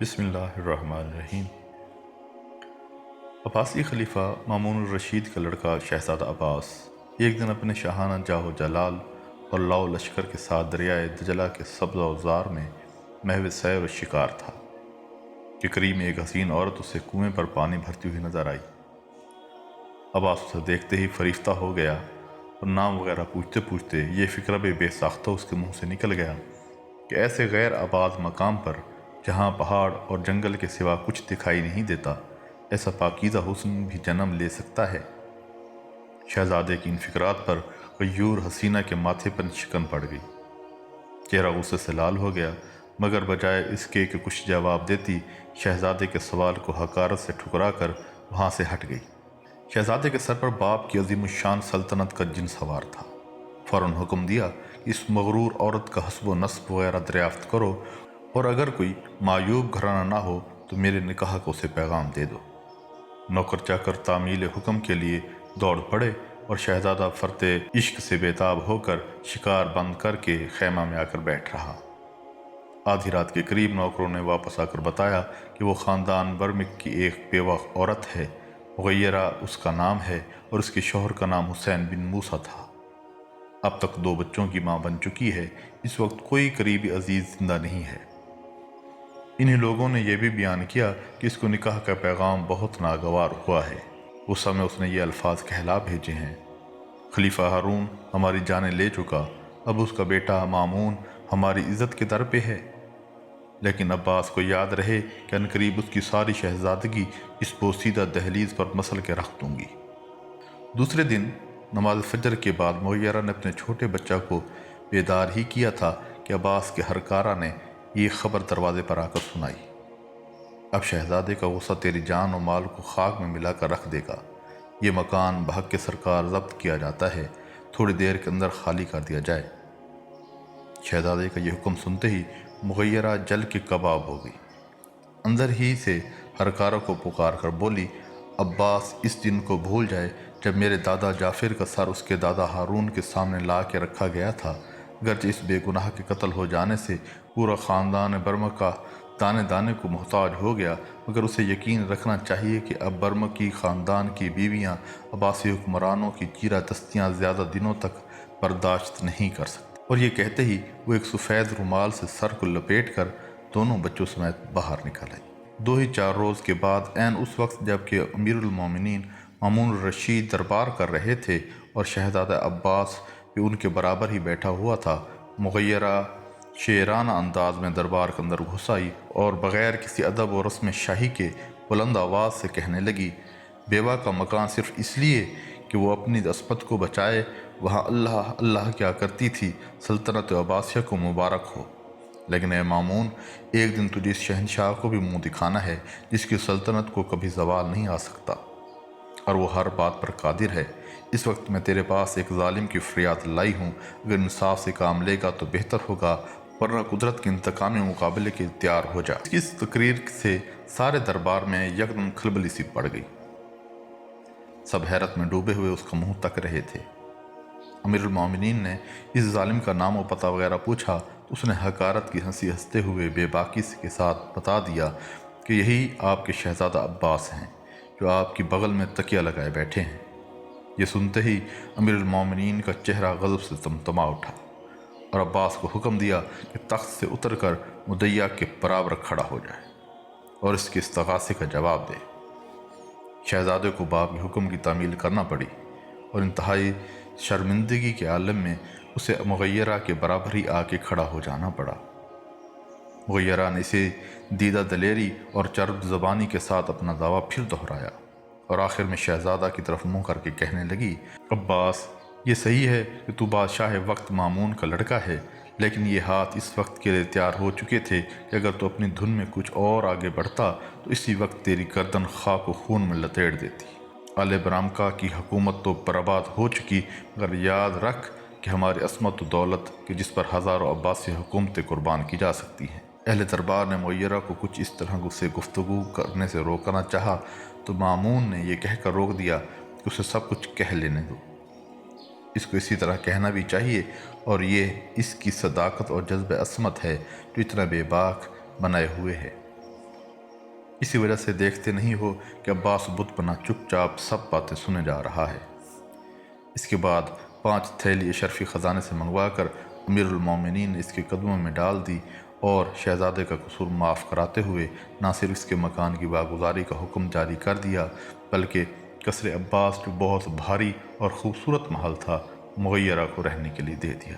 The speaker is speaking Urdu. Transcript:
بسم اللہ الرحمن الرحیم۔ عباسی خلیفہ مامون الرشید کا لڑکا شہزادہ عباس ایک دن اپنے شاہانہ جاہ و جلال اور لاؤ لشکر کے ساتھ دریائے دجلہ کے سبز اوزار میں محو سیر و شکار تھا کہ قریب میں ایک حسین عورت اسے کنویں پر پانی بھرتی ہوئی نظر آئی۔ عباس اسے دیکھتے ہی فریفتہ ہو گیا اور نام وغیرہ پوچھتے پوچھتے یہ فکرہ بے ساختہ اس کے منہ سے نکل گیا کہ ایسے غیر آباد مقام پر جہاں پہاڑ اور جنگل کے سوا کچھ دکھائی نہیں دیتا، ایسا پاکیزہ حسن بھی جنم لے سکتا ہے۔ شہزادے کی ان فکرات پر غیور حسینہ کے ماتھے پر شکن پڑ گئی۔ چہرہ غصے سے لال ہو گیا، مگر بجائے اس کے کہ کچھ جواب دیتی، شہزادے کے سوال کو حقارت سے ٹھکرا کر وہاں سے ہٹ گئی۔ شہزادے کے سر پر باپ کی عظیم الشان سلطنت کا جن سوار تھا۔ فوراً حکم دیا کہ اس مغرور عورت کا حسب و نسب وغیرہ دریافت کرو، اور اگر کوئی معیوب گھرانہ نہ ہو تو میرے نکاح کا اسے پیغام دے دو۔ نوکر چاکر تعمیل حکم کے لیے دوڑ پڑے اور شہزادہ فرط عشق سے بیتاب ہو کر شکار بند کر کے خیمہ میں آ کر بیٹھ رہا۔ آدھی رات کے قریب نوکروں نے واپس آ کر بتایا کہ وہ خاندان برمک کی ایک بیوہ عورت ہے، مغیرہ اس کا نام ہے، اور اس کے شوہر کا نام حسین بن موسیٰ تھا۔ اب تک 2 بچوں کی ماں بن چکی ہے، اس وقت کوئی قریبی عزیز زندہ نہیں ہے۔ انہی لوگوں نے یہ بھی بیان کیا کہ اس کو نکاح کا پیغام بہت ناگوار ہوا ہے۔ اس سمے اس نے یہ الفاظ کہلا بھیجے ہیں: خلیفہ ہارون ہماری جانیں لے چکا، اب اس کا بیٹا مامون ہماری عزت کے در پہ ہے، لیکن عباس کو یاد رہے کہ عنقریب اس کی ساری شہزادگی اس بوسیدہ دہلیز پر مسل کے رکھ دوں گی۔ دوسرے دن نماز فجر کے بعد مغیرہ نے اپنے چھوٹے بچہ کو بیدار ہی کیا تھا کہ عباس کے ہرکارہ نے یہ خبر دروازے پر آ کر سنائی: اب شہزادے کا غصہ تیری جان و مال کو خاک میں ملا کر رکھ دے گا۔ یہ مکان بحق کے سرکار ضبط کیا جاتا ہے، تھوڑی دیر کے اندر خالی کر دیا جائے۔ شہزادے کا یہ حکم سنتے ہی مغیرہ جل کے کباب ہو گئی۔ اندر ہی سے ہرکارہ کو پکار کر بولی: عباس اس دن کو بھول جائے جب میرے دادا جعفر کا سر اس کے دادا ہارون کے سامنے لا کے رکھا گیا تھا۔ گرچہ اس بے گناہ کے قتل ہو جانے سے پورا خاندان برمکہ دانے دانے کو محتاج ہو گیا، مگر اسے یقین رکھنا چاہیے کہ اب برمکی خاندان کی بیویاں عباسی حکمرانوں کی چیرہ دستیاں زیادہ دنوں تک برداشت نہیں کر سکتی۔ اور یہ کہتے ہی وہ ایک سفید رومال سے سر کو لپیٹ کر دونوں بچوں سمیت باہر نکل آئی۔ 2 ہی 4 روز کے بعد عین اس وقت جب کہ امیر المومنین مامون الرشید دربار کر رہے تھے اور شہزادہ عباس بھی ان کے برابر ہی بیٹھا ہوا تھا، مغیرہ شاعرانہ انداز میں دربار کے اندر گھس آئی اور بغیر کسی ادب و رسم شاہی کے بلند آواز سے کہنے لگی: بیوہ کا مکان صرف اس لیے کہ وہ اپنی عصمت کو بچائے وہاں اللہ اللہ کیا کرتی تھی، سلطنت عباسیہ کو مبارک ہو۔ لیکن اے مامون، ایک دن تجھے اس شہنشاہ کو بھی منہ دکھانا ہے جس کی سلطنت کو کبھی زوال نہیں آ سکتا، اور وہ ہر بات پر قادر ہے۔ اس وقت میں تیرے پاس ایک ظالم کی فریاد لائی ہوں، اگر انصاف سے کام لے گا تو بہتر ہوگا، ورنہ قدرت کے انتقامی مقابلے کے تیار ہو جا۔ اس تقریر سے سارے دربار میں یکدم کھلبلی سی پڑ گئی۔ سب حیرت میں ڈوبے ہوئے اس کا منہ تک رہے تھے۔ امیر المومنین نے اس ظالم کا نام و پتہ وغیرہ پوچھا تو اس نے حقارت کی ہنسی ہنستے ہوئے بے باکی کے ساتھ بتا دیا کہ یہی آپ کے شہزادہ عباس ہیں جو آپ کی بغل میں تکیہ لگائے بیٹھے ہیں۔ یہ سنتے ہی امیر المومنین کا چہرہ غضب سے تمتما اٹھا اور عباس کو حکم دیا کہ تخت سے اتر کر مدعیہ کے برابر کھڑا ہو جائے اور اس کے استغاثے کا جواب دے۔ شہزادے کو باپ کے حکم کی تعمیل کرنا پڑی اور انتہائی شرمندگی کے عالم میں اسے مغیرہ کے برابر ہی آ کے کھڑا ہو جانا پڑا۔ مغیرہ نے اسے دیدہ دلیری اور چرب زبانی کے ساتھ اپنا دعویٰ پھر دہرایا اور آخر میں شہزادہ کی طرف منہ کر کے کہنے لگی: عباس، یہ صحیح ہے کہ تو بادشاہ وقت مامون کا لڑکا ہے، لیکن یہ ہاتھ اس وقت کے لیے تیار ہو چکے تھے کہ اگر تو اپنی دھن میں کچھ اور آگے بڑھتا تو اسی وقت تیری گردن خاک و خون میں لتیڑ دیتی۔ آل برمکہ کی حکومت تو برباد ہو چکی، مگر یاد رکھ کہ ہماری عصمت و دولت کہ جس پر ہزاروں عباسی حکومتیں قربان کی جا سکتی ہیں۔ اہل دربار نے مغیرہ کو کچھ اس طرح سے گفتگو کرنے سے روکنا چاہا تو مامون نے یہ کہہ کر روک دیا کہ اسے سب کچھ کہہ لینے دو، اس کو اسی طرح کہنا بھی چاہیے، اور یہ اس کی صداقت اور جذب عصمت ہے جو اتنا بے باک بنائے ہوئے ہے۔ اسی وجہ سے دیکھتے نہیں ہو کہ عباس بت بنا چپ چاپ سب باتیں سنے جا رہا ہے۔ اس کے بعد 5 تھیلی اشرفی خزانے سے منگوا کر امیر المومنین نے اس کے قدموں میں ڈال دی اور شہزادے کا قصور معاف کراتے ہوئے نہ صرف اس کے مکان کی باگزاری کا حکم جاری کر دیا بلکہ قصر عباس جو بہت بھاری اور خوبصورت محل تھا، مغیرہ کو رہنے کے لیے دے دیا۔